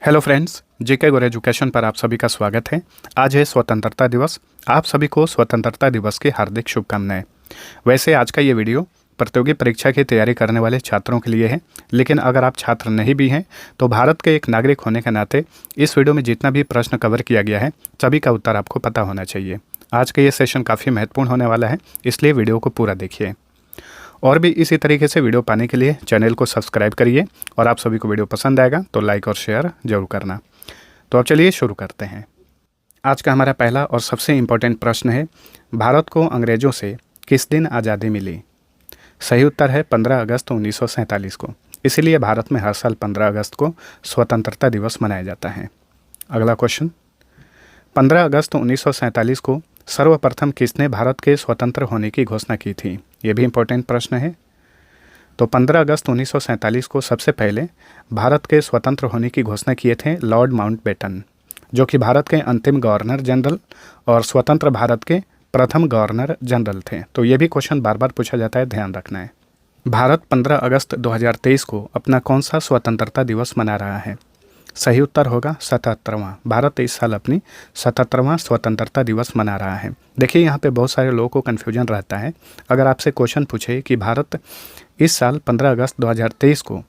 Hello friends, जेके गुरु education पर आप सभी का स्वागत है। आज है स्वतंत्रता दिवस। आप सभी को स्वतंत्रता दिवस की हार्दिक शुभकामनाएं। वैसे आज का ये वीडियो प्रतियोगी परीक्षा की तैयारी करने वाले छात्रों के लिए है, लेकिन अगर आप छात्र नहीं भी हैं तो भारत के एक नागरिक होने के नाते इस वीडियो में जितना भी प्रश्न कवर किया गया है सभी का उत्तर आपको पता होना चाहिए। आज का ये सेशन काफ़ी महत्वपूर्ण होने वाला है, इसलिए वीडियो को पूरा देखिए। और भी इसी तरीके से वीडियो पाने के लिए चैनल को सब्सक्राइब करिए और आप सभी को वीडियो पसंद आएगा तो लाइक और शेयर जरूर करना। तो अब चलिए शुरू करते हैं। आज का हमारा पहला और सबसे इम्पोर्टेंट प्रश्न है, भारत को अंग्रेज़ों से किस दिन आज़ादी मिली? सही उत्तर है 15 अगस्त 1947 को। इसीलिए भारत में हर साल 15 अगस्त को स्वतंत्रता दिवस मनाया जाता है। अगला क्वेश्चन, 15 अगस्त 1947 को सर्वप्रथम किसने भारत के स्वतंत्र होने की घोषणा की थी? ये भी इम्पोर्टेंट प्रश्न है। तो 15 अगस्त 1947 को सबसे पहले भारत के स्वतंत्र होने की घोषणा किए थे लॉर्ड माउंटबेटन, जो कि भारत के अंतिम गवर्नर जनरल और स्वतंत्र भारत के प्रथम गवर्नर जनरल थे। तो ये भी क्वेश्चन बार बार पूछा जाता है, ध्यान रखना है। भारत 15 अगस्त 2023 को अपना कौन सा स्वतंत्रता दिवस मना रहा है? सही उत्तर होगा 77वां। भारत इस साल अपनी 77वां स्वतंत्रता दिवस मना रहा है। देखिए, यहाँ पे बहुत सारे लोगों को कन्फ्यूजन रहता है। अगर आपसे क्वेश्चन पूछे कि भारत इस साल 15 अगस्त 2023 को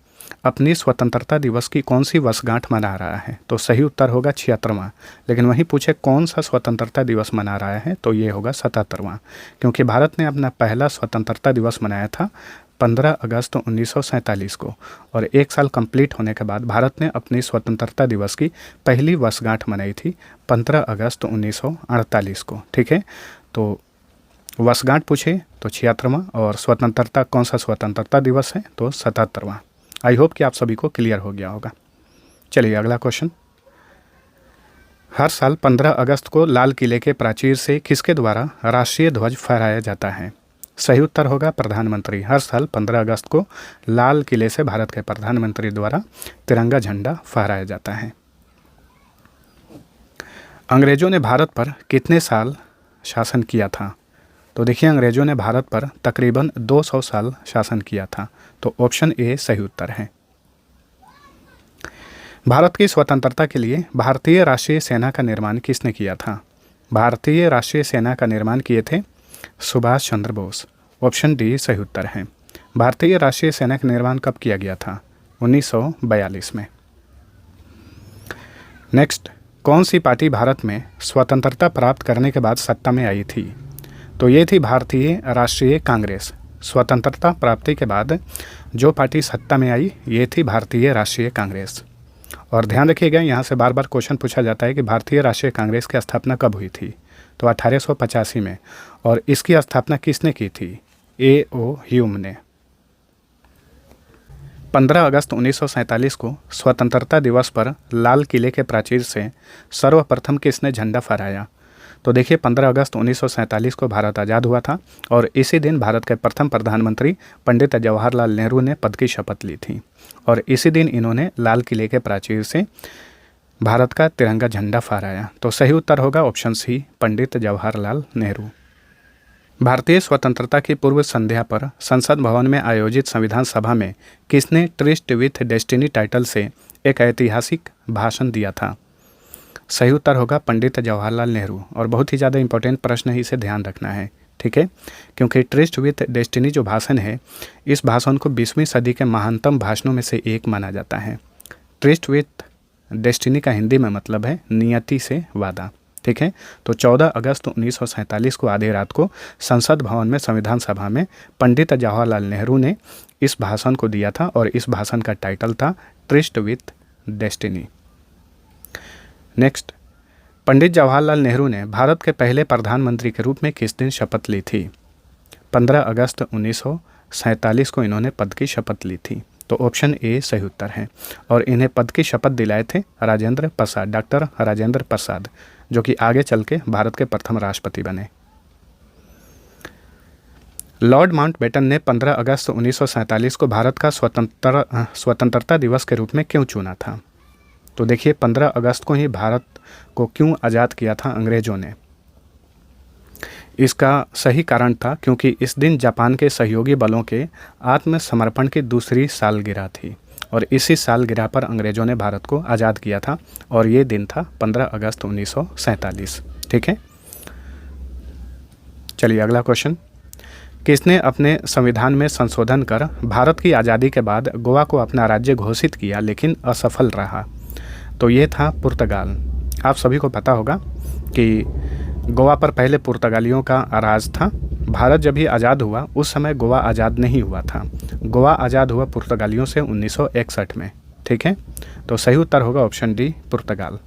अपनी स्वतंत्रता दिवस की कौन सी वर्षगांठ मना रहा है, तो सही उत्तर होगा 76वां। लेकिन वहीं पूछे कौन सा स्वतंत्रता दिवस मना रहा है, तो ये होगा 77वां, क्योंकि भारत ने अपना पहला स्वतंत्रता दिवस मनाया था 15 अगस्त 1947 को, और एक साल कंप्लीट होने के बाद भारत ने अपनी स्वतंत्रता दिवस की पहली वर्षगांठ मनाई थी 15 अगस्त 1948 को। ठीक है, तो वर्षगांठ पूछे तो 76वां, और स्वतंत्रता कौन सा स्वतंत्रता दिवस है, तो 77वां। आई होप कि आप सभी को क्लियर हो गया होगा। चलिए अगला क्वेश्चन, हर साल 15 अगस्त को लाल किले के प्राचीर से किसके द्वारा राष्ट्रीय ध्वज फहराया जाता है? सही उत्तर होगा प्रधानमंत्री। हर साल 15 अगस्त को लाल किले से भारत के प्रधानमंत्री द्वारा तिरंगा झंडा फहराया जाता है। अंग्रेजों ने भारत पर कितने साल शासन किया था? तो देखिए, अंग्रेजों ने भारत पर तकरीबन 200 साल शासन किया था। तो ऑप्शन ए सही उत्तर है। भारत की स्वतंत्रता के लिए भारतीय राष्ट्रीय सेना का निर्माण किसने किया था? भारतीय राष्ट्रीय सेना का निर्माण किए थे सुभाष चंद्र बोस। ऑप्शन डी सही उत्तर है। भारतीय राष्ट्रीय सेना का निर्माण कब किया गया था? 1942 में। नेक्स्ट, कौन सी पार्टी भारत में स्वतंत्रता प्राप्त करने के बाद सत्ता में आई थी? तो ये थी भारतीय राष्ट्रीय कांग्रेस। स्वतंत्रता प्राप्ति के बाद जो पार्टी सत्ता में आई ये थी भारतीय राष्ट्रीय कांग्रेस। और ध्यान रखिएगा, यहाँ से बार बार क्वेश्चन पूछा जाता है कि भारतीय राष्ट्रीय कांग्रेस की स्थापना कब हुई थी? तो 1885 में। और इसकी स्थापना किसने की थी? A.O. ह्यूम ने। 15 अगस्त 1947 को स्वतंत्रता दिवस पर लाल किले के प्राचीर से सर्वप्रथम किसने झंडा फहराया? तो देखिए, 15 अगस्त 1947 को भारत आज़ाद हुआ था, और इसी दिन भारत के प्रथम प्रधानमंत्री पंडित जवाहरलाल नेहरू ने पद की शपथ ली थी, और इसी दिन इन्होंने लाल किले के प्राचीर से भारत का तिरंगा झंडा फहराया। तो सही उत्तर होगा ऑप्शन सी, पंडित जवाहरलाल नेहरू। भारतीय स्वतंत्रता की पूर्व संध्या पर संसद भवन में आयोजित संविधान सभा में किसने ट्रिस्ट विथ डेस्टिनी टाइटल से एक ऐतिहासिक भाषण दिया था? सही उत्तर होगा पंडित जवाहरलाल नेहरू। और बहुत ही ज़्यादा इंपॉर्टेंट प्रश्न है, इसे ध्यान रखना है। ठीक है, क्योंकि ट्रिस्ट विथ डेस्टिनी जो भाषण है, इस भाषण को 20वीं सदी के महानतम भाषणों में से एक माना जाता है। ट्रिस्ट विथ डेस्टिनी का हिंदी में मतलब है नियति से वादा। ठीक है, तो 14 अगस्त 1947 को आधी रात को संसद भवन में संविधान सभा में पंडित जवाहरलाल नेहरू ने इस भाषण को दिया था, और इस भाषण का टाइटल था tryst with destiny. Next, Pandit Jawaharlal Nehru ने भारत के पहले प्रधानमंत्री के रूप में किस दिन शपथ ली थी? 15 अगस्त 1947 को इन्होंने पद की शपथ ली थी। तो ऑप्शन ए सही उत्तर है। और इन्हें पद की शपथ दिलाए थे राजेंद्र प्रसाद, डॉक्टर राजेंद्र प्रसाद, जो कि आगे चल के भारत के प्रथम राष्ट्रपति बने। लॉर्ड माउंटबेटन ने 15 अगस्त 1947 को भारत का स्वतंत्रता दिवस के रूप में क्यों चुना था? तो देखिए, 15 अगस्त को ही भारत को क्यों आज़ाद किया था अंग्रेज़ों ने? इसका सही कारण था क्योंकि इस दिन जापान के सहयोगी बलों के आत्मसमर्पण की दूसरी सालगिरह थी, और इसी साल गिरह पर अंग्रेज़ों ने भारत को आज़ाद किया था और ये दिन था 15 अगस्त 1947। ठीक है, चलिए अगला क्वेश्चन। किसने अपने संविधान में संशोधन कर भारत की आज़ादी के बाद गोवा को अपना राज्य घोषित किया लेकिन असफल रहा? तो ये था पुर्तगाल। आप सभी को पता होगा कि गोवा पर पहले पुर्तगालियों का राज था। भारत जब भी आज़ाद हुआ उस समय गोवा आज़ाद नहीं हुआ था। गोवा आज़ाद हुआ पुर्तगालियों से 1961 में। ठीक है, तो सही उत्तर होगा ऑप्शन डी, पुर्तगाल।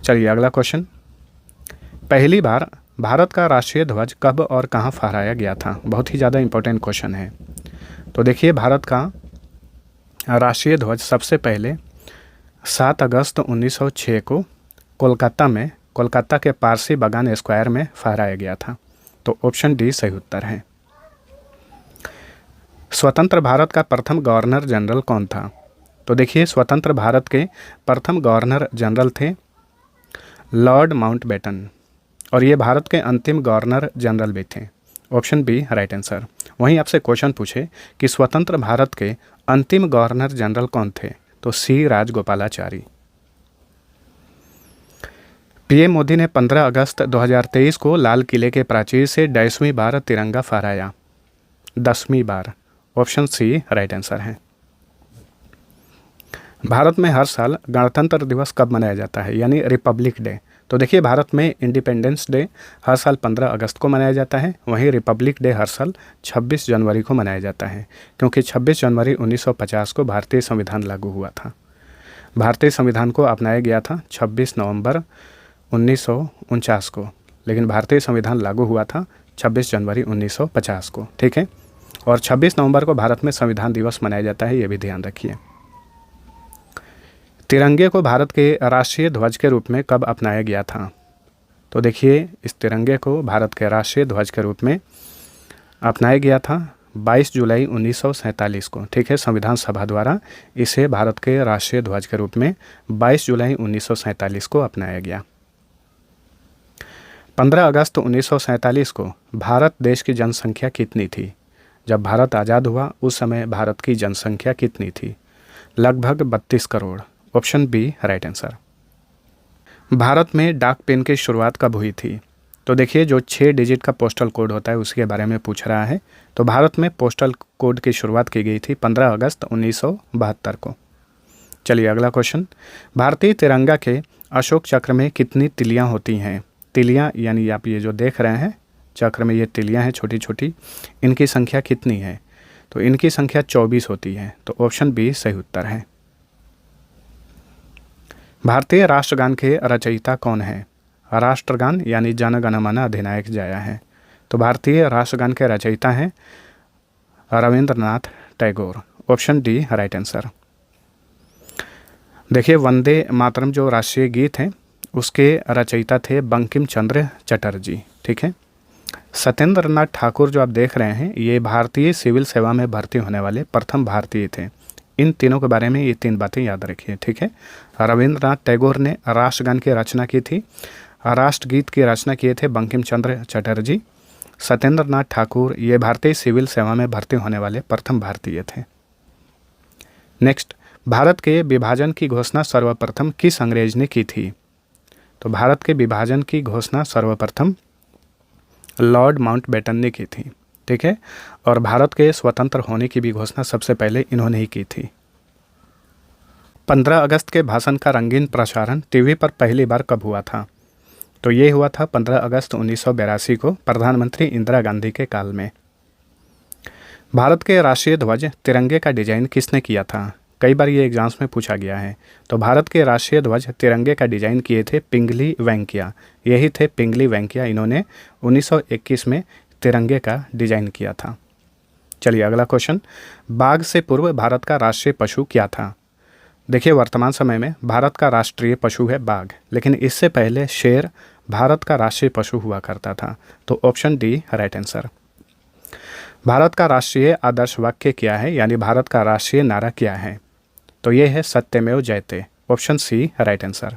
चलिए अगला क्वेश्चन। पहली बार भारत का राष्ट्रीय ध्वज कब और कहाँ फहराया गया था? बहुत ही ज़्यादा इंपॉर्टेंट क्वेश्चन है। तो देखिए, भारत का राष्ट्रीय ध्वज सबसे पहले 7 अगस्त 1906 को कोलकाता के पारसी बागान स्क्वायर में फहराया गया था। तो ऑप्शन डी सही उत्तर है। स्वतंत्र भारत का प्रथम गवर्नर जनरल कौन था? तो देखिए, स्वतंत्र भारत के प्रथम गवर्नर जनरल थे लॉर्ड माउंटबेटन और ये भारत के अंतिम गवर्नर जनरल भी थे। Option B right answer. वहीं आपसे क्वेश्चन पूछे कि स्वतंत्र भारत के अंतिम गवर्नर जनरल कौन थे? तो सी राजगोपालाचारी। पीएम मोदी ने 15 अगस्त 2023 को लाल किले के प्राचीर से 10वीं बार तिरंगा फहराया? 10वीं बार। ऑप्शन सी राइट आंसर है। भारत में हर साल गणतंत्र दिवस कब मनाया जाता है, यानी रिपब्लिक डे? तो देखिए, भारत में इंडिपेंडेंस डे हर साल 15 अगस्त को मनाया जाता है। वहीं रिपब्लिक डे हर साल 26 जनवरी को मनाया जाता है, क्योंकि 26 जनवरी 1950 को भारतीय संविधान लागू हुआ था। भारतीय संविधान को अपनाया गया था 26 नवंबर 1949 को, लेकिन भारतीय संविधान लागू हुआ था 26 जनवरी 1950 को। ठीक है, और 26 नवंबर को भारत में संविधान दिवस मनाया जाता है, ये भी ध्यान रखिए। तिरंगे को भारत के राष्ट्रीय ध्वज के रूप में कब अपनाया गया था? तो देखिए, इस तिरंगे को भारत के राष्ट्रीय ध्वज के रूप में अपनाया गया था 22 जुलाई 1947 को। ठीक है, संविधान सभा द्वारा इसे भारत के राष्ट्रीय ध्वज के रूप में 22 जुलाई 1947 को अपनाया गया। 15 अगस्त 1947 को भारत देश की जनसंख्या कितनी थी? जब भारत आज़ाद हुआ उस समय भारत की जनसंख्या कितनी थी? लगभग 32 crore. Option B right answer. Bharat में डाक पिन की शुरुआत कब हुई थी? तो देखिए, जो 6 डिजिट का पोस्टल कोड होता है उसके बारे में पूछ रहा है। तो भारत में पोस्टल कोड की शुरुआत की गई थी 15 अगस्त 1972 को। चलिए अगला क्वेश्चन। भारतीय तिरंगा के अशोक चक्र में कितनी तिलियां होती हैं? तिलियां यानी आप ये जो देख रहे हैं चक्र में, ये तिलियां हैं छोटी छोटी, इनकी संख्या कितनी है? तो इनकी संख्या 24 होती है। तो ऑप्शन बी सही उत्तर है। भारतीय राष्ट्रगान के रचयिता कौन है? राष्ट्रगान यानी जन गण मन अधिनायक जय है। तो भारतीय राष्ट्रगान के रचयिता हैं Rabindranath Tagore. Option D right answer. देखिए, वंदे मातरम जो राष्ट्रीय गीत हैं उसके रचयिता थे बंकिम चंद्र चटर्जी। ठीक है, सत्येंद्र नाथ ठाकुर जो आप देख रहे हैं ये भारतीय सिविल सेवा में भर्ती होने वाले प्रथम भारतीय थे। इन तीनों के बारे में ये 3 बातें याद रखिए। ठीक है, रविंद्रनाथ टैगोर ने राष्ट्रगान की रचना की थी, राष्ट्रगीत की रचना किए थे बंकिम चंद्र चटर्जी। सत्येंद्र नाथ ठाकुर ये भारतीय सिविल सेवा में भर्ती होने वाले प्रथम भारतीय थे। नेक्स्ट, भारत के विभाजन की घोषणा सर्वप्रथम किस अंग्रेज ने की थी? तो भारत के विभाजन की घोषणा सर्वप्रथम लॉर्ड माउंटबेटन ने की थी। ठीक है, और भारत के स्वतंत्र होने की भी घोषणा सबसे पहले इन्होंने ही की थी। 15 अगस्त के भाषण का रंगीन प्रसारण टीवी पर पहली बार कब हुआ था? तो ये हुआ था 15 अगस्त 1982 को प्रधानमंत्री इंदिरा गांधी के काल में। भारत के राष्ट्रीय ध्वज तिरंगे का डिजाइन किसने किया था? कई बार ये एग्जाम्स में पूछा गया है। तो भारत के राष्ट्रीय ध्वज तिरंगे का डिजाइन किए थे पिंगली वेंकैया। यही थे पिंगली वेंकैया, इन्होंने 1921 में तिरंगे का डिजाइन किया था। चलिए अगला क्वेश्चन। बाघ से पूर्व भारत का राष्ट्रीय पशु क्या था? देखिए, वर्तमान समय में भारत का राष्ट्रीय पशु है बाघ, लेकिन इससे पहले शेर भारत का राष्ट्रीय पशु हुआ करता था। तो option D right answer. Bharat का राष्ट्रीय आदर्श वाक्य क्या है, यानी भारत का राष्ट्रीय नारा क्या है? तो ये है सत्यमेव जयते। Option C right answer.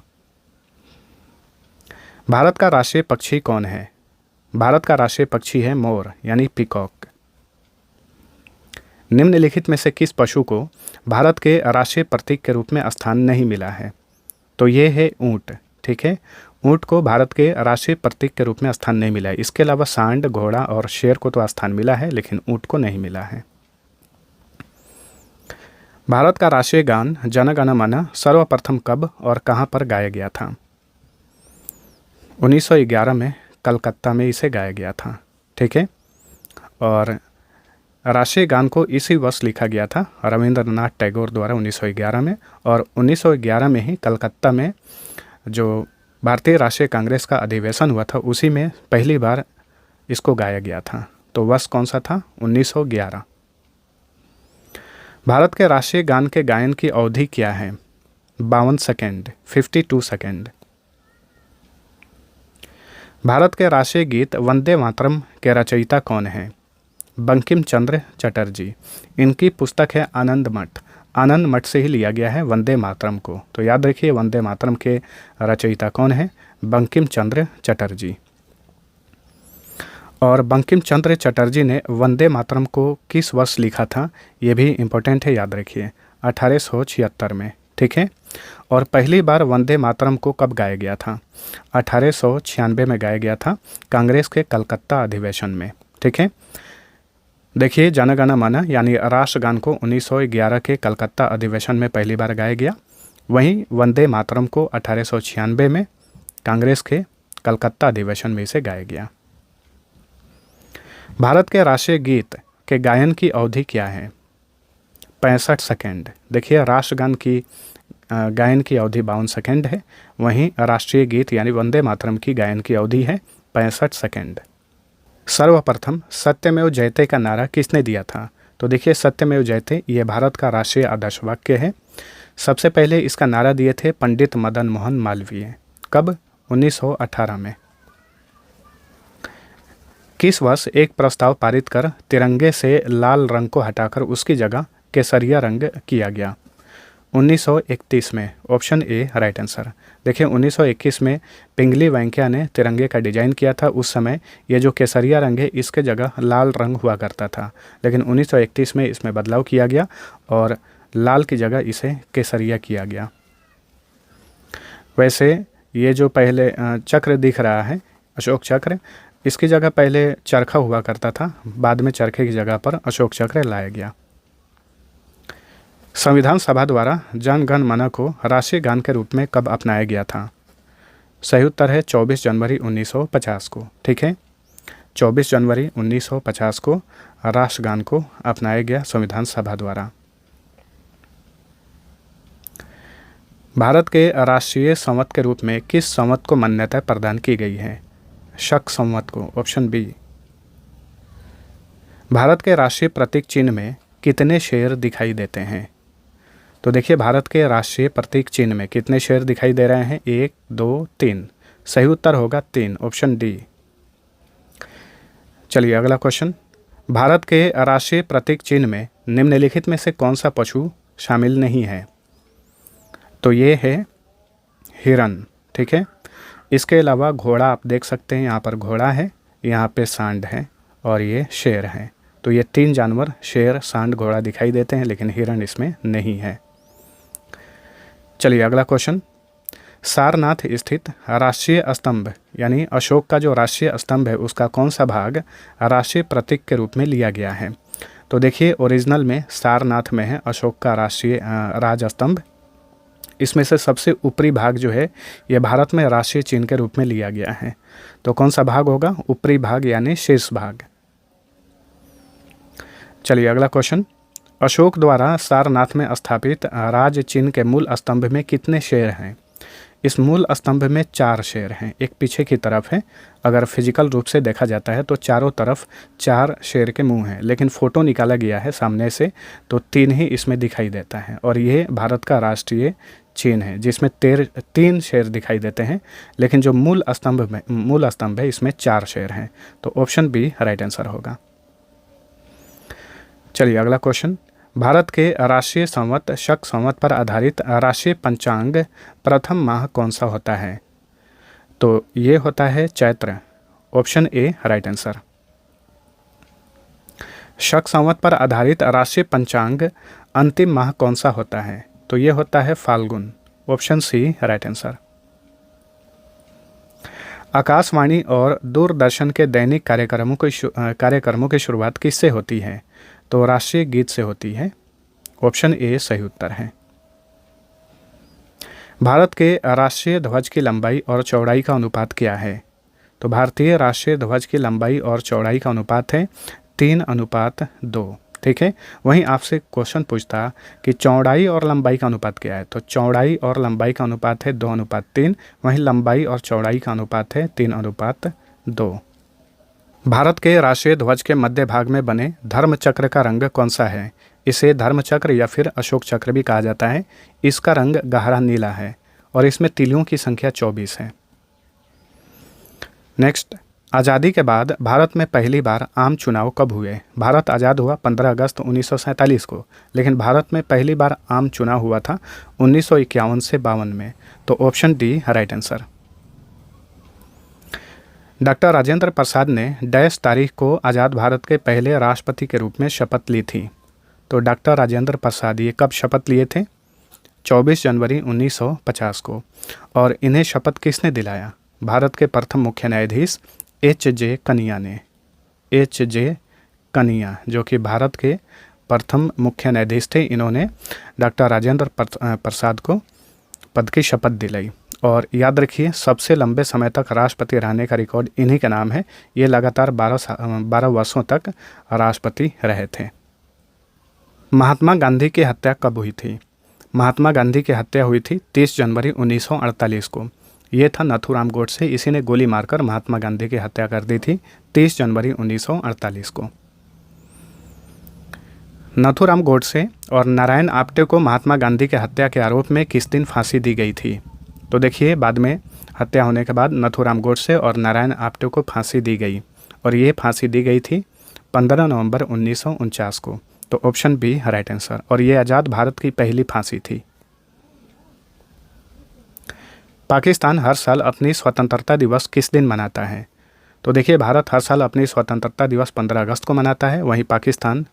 Bharat का राष्ट्रीय पक्षी कौन है? भारत का राष्ट्रीय पक्षी है मोर यानी पीकॉक। निम्नलिखित में से किस पशु को भारत के राष्ट्रीय प्रतीक के रूप में स्थान नहीं मिला है? तो ये है ऊँट। ठीक है, ऊँट को भारत के राष्ट्रीय प्रतीक के रूप में स्थान नहीं मिला है। इसके अलावा सांड, घोड़ा और शेर को तो स्थान मिला है, लेकिन ऊँट को नहीं मिला है। भारत का राष्ट्रीय गान जन गण मन सर्वप्रथम कब और कहाँ पर गाया गया था? 1911 में कलकत्ता में इसे गाया गया था। ठीक है, और राष्ट्रीय गान को इसी वर्ष लिखा गया था रविंद्रनाथ टैगोर द्वारा 1911 में, और 1911 में ही कलकत्ता में जो भारतीय राष्ट्रीय कांग्रेस का अधिवेशन हुआ था उसी में पहली बार इसको गाया गया था। तो वर्ष कौन सा था? 1911। भारत के राष्ट्रीय गान के गायन की अवधि क्या है? 52 सेकेंड, 52 सेकेंड। भारत के राष्ट्रीय गीत वंदे मातरम के रचयिता कौन हैं? बंकिम चंद्र चटर्जी। इनकी पुस्तक है आनंद मठ। आनंद मठ से ही लिया गया है वंदे मातरम को। तो याद रखिए वंदे मातरम के रचयिता कौन है? बंकिम चंद्र चटर्जी। और बंकिम चंद्र चटर्जी ने वंदे मातरम को किस वर्ष लिखा था? ये भी इम्पोर्टेंट है, याद रखिए 1876 में। ठीक है, और पहली बार वंदे मातरम को कब गाया गया था? 1896 में गाया गया था कांग्रेस के कलकत्ता अधिवेशन में। ठीक है, देखिए जन गण मन यानी राष्ट्रगान को 1911 के कलकत्ता अधिवेशन में पहली बार गाया गया, वहीं वंदे मातरम को 1896 में कांग्रेस के कलकत्ता अधिवेशन में इसे गाया गया। भारत के राष्ट्रीय गीत के गायन की अवधि क्या है? 65 सेकेंड। देखिए राष्ट्रगान की गायन की अवधि 52 सेकेंड है, वहीं राष्ट्रीय गीत यानी वंदे मातरम की गायन की अवधि है 65 सेकेंड। सर्वप्रथम सत्यमेव जयते का नारा किसने दिया था? तो देखिए सत्यमेव जयते ये भारत का राष्ट्रीय आदर्श वाक्य है। सबसे पहले इसका नारा दिए थे पंडित मदन मोहन मालवीय। कब? 1918 में। किस वर्ष एक प्रस्ताव पारित कर तिरंगे से लाल रंग को हटाकर उसकी जगह केसरिया रंग किया गया? 1931 में। Option A right answer. देखिए 1921 में पिंगली वेंकैया ने तिरंगे का डिजाइन किया था। उस समय ये जो केसरिया रंग है इसके जगह लाल रंग हुआ करता था, लेकिन 1931 में इसमें बदलाव किया गया और लाल की जगह इसे केसरिया किया गया। वैसे ये जो पहले चक्र दिख रहा है अशोक चक्र, इसकी जगह पहले चरखा हुआ करता था, बाद में चरखे की जगह पर अशोक चक्र लाया गया। संविधान सभा द्वारा जन गण मन को राष्ट्रीय गान के रूप में कब अपनाया गया था? सही उत्तर है 24 जनवरी 1950 को। ठीक है, 24 जनवरी 1950 को राष्ट्रगान को अपनाया गया संविधान सभा द्वारा। भारत के राष्ट्रीय संवत के रूप में किस संवत को मान्यता प्रदान की गई है? शक संवत को। Option B. भारत के राष्ट्रीय प्रतीक चिन्ह में कितने शेर दिखाई देते हैं? तो देखिए भारत के राष्ट्रीय प्रतीक चिन्ह में कितने शेर दिखाई दे रहे हैं? 1, 2, 3। सही उत्तर होगा 3, ऑप्शन डी। चलिए अगला क्वेश्चन। भारत के राष्ट्रीय प्रतीक चिन्ह में निम्नलिखित में से कौन सा पशु शामिल नहीं है? तो ये है हिरन। ठीक है, इसके अलावा घोड़ा आप देख सकते हैं, यहाँ पर घोड़ा है, यहाँ पे सांड है और ये शेर है। तो ये 3 जानवर शेर, सांड, घोड़ा दिखाई देते हैं, लेकिन हिरन इसमें नहीं है। चलिए अगला क्वेश्चन। सारनाथ स्थित राष्ट्रीय स्तंभ यानी अशोक का जो राष्ट्रीय स्तंभ है उसका कौन सा भाग राष्ट्रीय प्रतीक के रूप में लिया गया है? तो देखिए ओरिजिनल में सारनाथ में है अशोक का राष्ट्रीय राज स्तंभ। इसमें से सबसे ऊपरी भाग जो है ये भारत में राष्ट्रीय चिन्ह के रूप में लिया गया है। तो कौन सा भाग होगा? ऊपरी भाग यानी शीर्ष भाग। चलिए अगला क्वेश्चन। अशोक द्वारा सारनाथ में स्थापित राज चिन्ह के मूल स्तंभ में कितने शेर हैं? इस मूल स्तंभ में 4 शेर हैं, एक पीछे की तरफ है। अगर फिजिकल रूप से देखा जाता है तो चारों तरफ 4 शेर के मुंह हैं, लेकिन फ़ोटो निकाला गया है सामने से तो 3 ही इसमें दिखाई देता है। और ये भारत का राष्ट्रीय चिन्ह है जिसमें 3 शेर दिखाई देते हैं, लेकिन जो मूल स्तंभ है इसमें 4 शेर हैं। तो ऑप्शन बी राइट आंसर होगा। चलिए अगला क्वेश्चन। भारत के राष्ट्रीय संवत शक संवत पर आधारित राष्ट्रीय पंचांग प्रथम माह कौन सा होता है? तो ये होता है Chaitra. Option A right answer. शक संवत पर आधारित राष्ट्रीय पंचांग अंतिम माह कौन सा होता है? तो ये होता है Phalgun. Option C right answer. Akashvani और दूरदर्शन के दैनिक कार्यक्रमों की शुरुआत किससे होती है? तो राष्ट्रीय गीत से होती है। ऑप्शन ए सही उत्तर है। भारत के राष्ट्रीय ध्वज की लंबाई और चौड़ाई का अनुपात क्या है? तो भारतीय राष्ट्रीय ध्वज की लंबाई और चौड़ाई का अनुपात है 3:2। ठीक है। वहीं आपसे क्वेश्चन पूछता कि चौड़ाई और लंबाई का अनुपात क्या है? तो चौड़ाई और लंबाई का अनुपात है 2:3। वहीं लंबाई और चौड़ाई का अनुपात है 3:2। भारत के राष्ट्रीय ध्वज के मध्य भाग में बने धर्म चक्र का रंग कौन सा है? इसे धर्म चक्र या फिर अशोक चक्र भी कहा जाता है। इसका रंग गहरा नीला है और इसमें तीलियों की संख्या 24 है। नेक्स्ट, आज़ादी के बाद भारत में पहली बार आम चुनाव कब हुए? भारत आज़ाद हुआ 15 अगस्त 1947 को, लेकिन भारत में पहली बार आम चुनाव हुआ था 1951 से 52 में। तो option D right answer. Doctor Rajendra Prasad ने डैश तारीख को आज़ाद भारत के पहले राष्ट्रपति के रूप में शपथ ली थी? तो डॉक्टर राजेंद्र प्रसाद ये कब शपथ लिए थे? 24 जनवरी 1950 को। और इन्हें शपथ किसने दिलाया? भारत के प्रथम मुख्य न्यायाधीश H.J. कनिया ने। H.J. कनिया जो कि भारत के प्रथम मुख्य न्यायाधीश थे, इन्होंने डॉक्टर राजेंद्र प्रसाद को पद की शपथ दिलाई। और याद रखिए, सबसे लंबे समय तक राष्ट्रपति रहने का रिकॉर्ड इन्हीं का नाम है। ये लगातार 12 वर्षों तक राष्ट्रपति रहे थे। महात्मा गांधी की हत्या कब हुई थी? महात्मा गांधी की हत्या हुई थी 30 जनवरी 1948 को। ये था नाथूराम गोडसे, इसी ने गोली मारकर महात्मा गांधी की हत्या कर दी थी 30 जनवरी 1948 को। नाथूराम गोडसे और नारायण आप्टे को महात्मा गांधी के हत्या के आरोप में किस दिन फांसी दी गई थी? तो देखिए, बाद में हत्या होने के बाद नाथूराम गोडसे और नारायण आप्टे को फांसी दी गई, और ये फांसी दी गई थी 15 नवंबर 1949 को। तो ऑप्शन बी राइट आंसर। और ये आज़ाद भारत की पहली फांसी थी। पाकिस्तान हर साल अपनी स्वतंत्रता दिवस किस दिन मनाता है? तो देखिए, भारत हर साल अपनी स्वतंत्रता दिवस 15 अगस्त को मनाता है। वहीं पाकिस्तान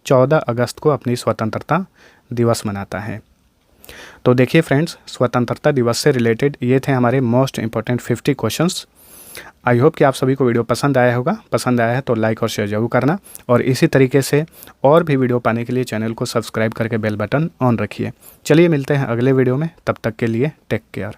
14 अगस्त को अपनी स्वतंत्रता दिवस मनाता है। तो देखिए फ्रेंड्स, स्वतंत्रता दिवस से रिलेटेड ये थे हमारे most important 50 questions. I hope कि आप सभी को वीडियो पसंद आया होगा। पसंद आया है तो लाइक और शेयर जरूर करना, और इसी तरीके से और भी वीडियो पाने के लिए चैनल को सब्सक्राइब करके बेल बटन ऑन रखिए। चलिए मिलते हैं अगले वीडियो में, तब तक के लिए टेक केयर।